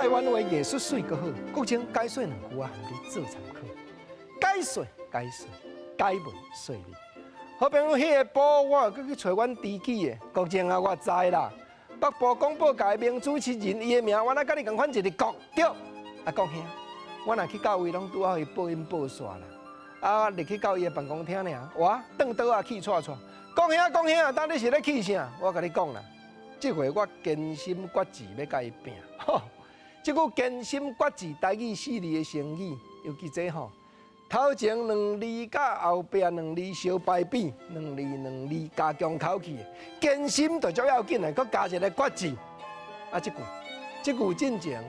台湾话艺术水阁好，国情解说两句啊，含你做参考。解说，解文说理。好朋友，迄个部我搁去找阮知己的，国情啊我知啦。北部广播界名主持人，伊的名我哪甲你共款一个国对。啊，讲兄，我若去到位，拢拄好伊报音报煞啦。啊，入去到伊的办公厅尔，哇，转倒啊气喘喘。讲兄，当你是咧气啥？我甲你讲啦，这回我艰辛决志要甲伊拼。吼，这句艰辛决志台语4字的成语，尤其这吼。头前2字，甲后壁2字相排比，2字加强口气，艰辛就足要紧的，佮加一个决志。啊，这句进前，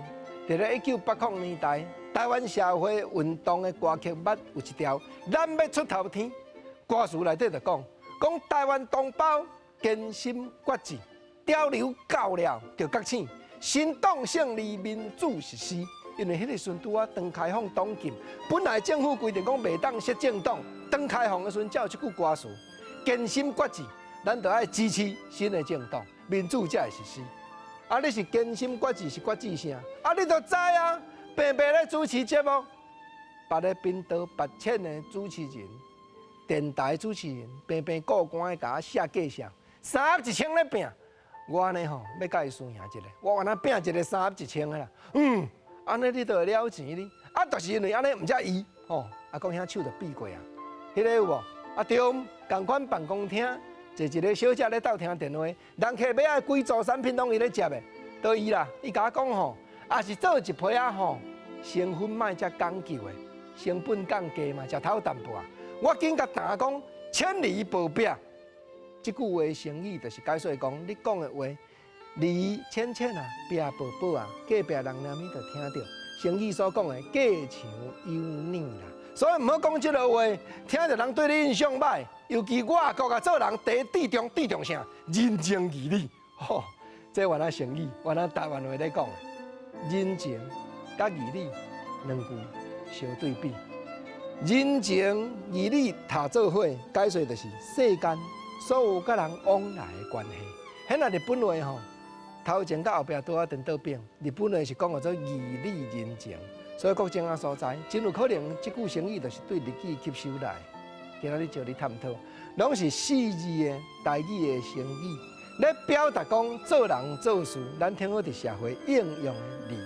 伫咧1980年代，台湾社会运动的歌曲捌有一条，咱要出头天。歌词内底就讲台湾同胞艰辛决志，潮流到了就觉醒，新党胜利，民主实施。因为迄个时拄啊，党开放党禁，本来政府规定讲袂当设政党，党开放的时阵才有即句歌词，艰辛决志，咱就爱支持新的政党，民主才会实施。啊，你是艰辛决志是决志啥？啊，你就知啊，平平咧主持节目，别咧频道白浅的主持人，电台主持人，平平过关的甲我写计上，31000咧拼，我呢吼要甲伊输赢一个，我原来拼一个31000的啦，安尼你就会了钱哩，啊，就是因为安尼毋才伊，吼，啊，讲遐手就闭过啊，迄个有无？啊，中共款办公厅，坐一个小姐咧斗听电话，人客要爱贵重产品拢伊咧接的，都伊啦，伊甲我讲吼，也是做一批啊吼，成分卖遮讲究的，成本降低嘛，食头淡薄啊。我紧甲答讲，千里保镖，即句话成语就是解说讲，你讲的话。梨浅浅啊，壁薄薄啊，隔壁人念咪就听到。成语所讲的隔墙有耳啦，所以唔好讲这个话，听着人对你印象歹。尤其我国啊做人第一注重啥？人情义理。吼，这原来成语，原来台湾话咧讲的，人情甲义理两句相对比。人情义理踏做伙，解说就是世间所有甲人往来的关系。迄那日本话吼。头前到后壁拄啊颠倒变，日本话是讲做义理人情，所以国情啊所在，真有可能即句成语就是对日语吸收来。今仔日就你探讨，拢是4字的台语的成语，咧表达讲做人做事，咱听好伫社会应用的理。